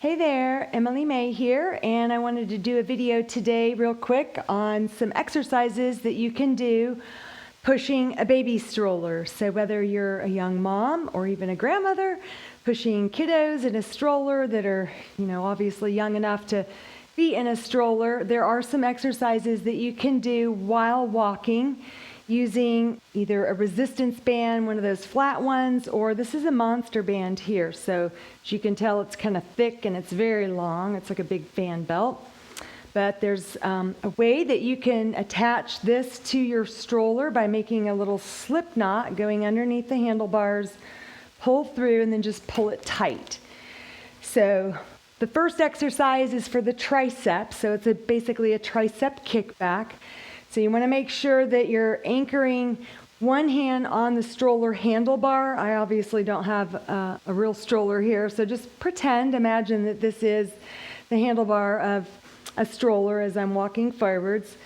Hey there, Emily May here, and I wanted to do a video today real quick on some exercises that you can do pushing a baby stroller. So whether you're a young mom or even a grandmother pushing kiddos in a stroller that are, obviously young enough to be in a stroller, there are some exercises that you can do while walking using either a resistance band, one of those flat ones, or this is a monster band here. So as you can tell, it's kind of thick and it's very long. It's like a big fan belt. But there's a way that you can attach this to your stroller by making a little slip knot going underneath the handlebars, pull through, and then just pull it tight. So the first exercise is for the triceps. So it's basically a tricep kickback. So you want to make sure that you're anchoring one hand on the stroller handlebar. I obviously don't have a real stroller here, so just imagine that this is the handlebar of a stroller as I'm walking forwards.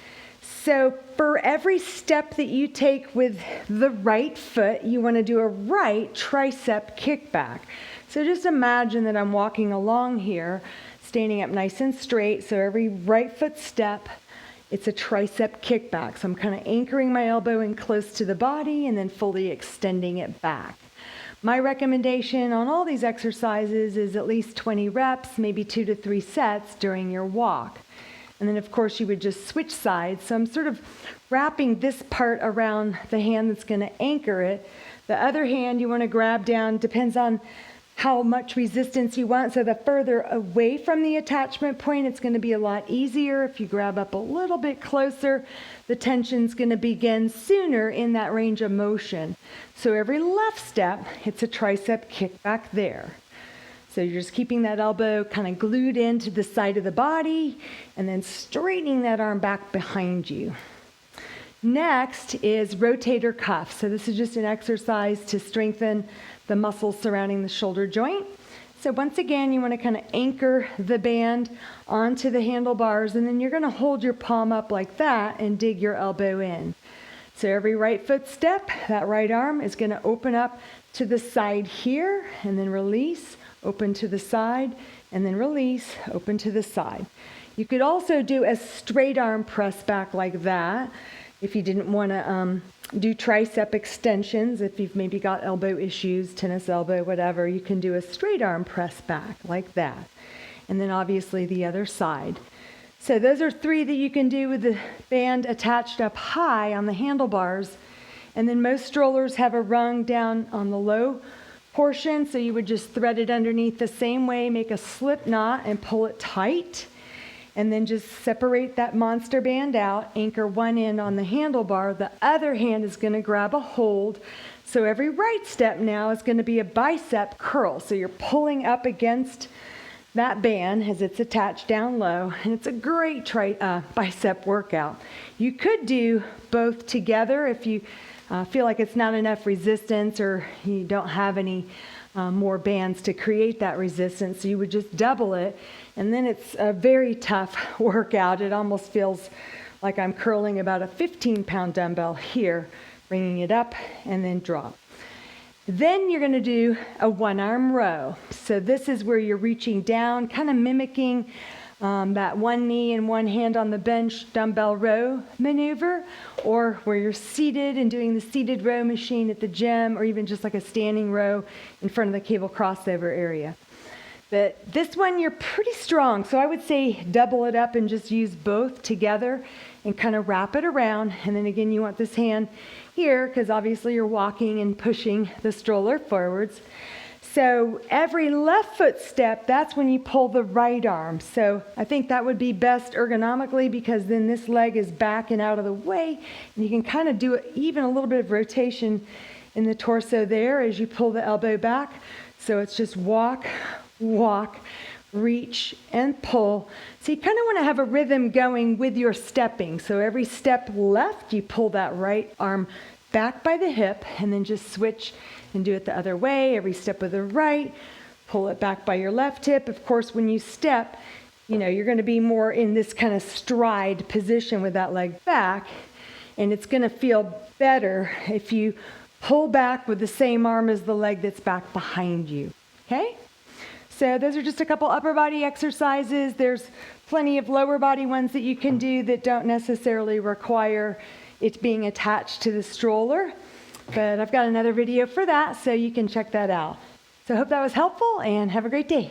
So for every step that you take with the right foot, you want to do a right tricep kickback. So just imagine that I'm walking along here, standing up nice and straight. So every right foot step, it's a tricep kickback. So I'm kind of anchoring my elbow in close to the body and then fully extending it back. My recommendation on all these exercises is at least 20 reps, maybe 2 to 3 sets during your walk. And then of course you would just switch sides. So I'm sort of wrapping this part around the hand that's going to anchor it. The other hand you want to grab down, depends on how much resistance you want. So the further away from the attachment point, it's going to be a lot easier. If you grab up a little bit closer, the tension's going to begin sooner in that range of motion. So every left step, it's a tricep kickback there. So you're just keeping that elbow kind of glued into the side of the body and then straightening that arm back behind you. Next is rotator cuff. So this is just an exercise to strengthen the muscles surrounding the shoulder joint. So once again, you want to kind of anchor the band onto the handlebars, and then you're going to hold your palm up like that and dig your elbow in. So every right foot step, that right arm is going to open up to the side here, and then release, open to the side, and then release, open to the side. You could also do a straight arm press back like that. If you didn't want to do tricep extensions, if you've maybe got elbow issues, tennis elbow, whatever, you can do a straight arm press back like that. And then obviously the other side. So those are 3 that you can do with the band attached up high on the handlebars. And then most strollers have a rung down on the low portion, so you would just thread it underneath the same way, make a slip knot and pull it tight. And then just separate that monster band out, anchor one end on the handlebar, the other hand is going to grab a hold. So every right step now is going to be a bicep curl. So you're pulling up against that band as it's attached down low, and it's a great bicep workout. You could do both together if you feel like it's not enough resistance or you don't have any more bands to create that resistance. So you would just double it, and then it's a very tough workout. It almost feels like I'm curling about a 15-pound dumbbell here, bringing it up and then drop. Then you're going to do a one-arm row. So this is where you're reaching down, kind of mimicking that one knee and one hand on the bench dumbbell row maneuver, or where you're seated and doing the seated row machine at the gym, or even just like a standing row in front of the cable crossover area. But this one, you're pretty strong, so I would say double it up and just use both together and kind of wrap it around. And then again, you want this hand here because obviously you're walking and pushing the stroller forwards. So every left foot step, that's when you pull the right arm. So I think that would be best ergonomically, because then this leg is back and out of the way, and you can kind of do even a little bit of rotation in the torso there as you pull the elbow back. So it's just walk, walk, reach, and pull. So you kind of want to have a rhythm going with your stepping. So every step left, you pull that right arm back by the hip, and then just switch and do it the other way. Every step with the right, pull it back by your left hip. Of course, when you step, you're going to be more in this kind of stride position with that leg back, and it's going to feel better if you pull back with the same arm as the leg that's back behind you. Okay? So those are just a couple upper body exercises. There's plenty of lower body ones that you can do that don't necessarily require it being attached to the stroller. But I've got another video for that, so you can check that out. So I hope that was helpful, and have a great day.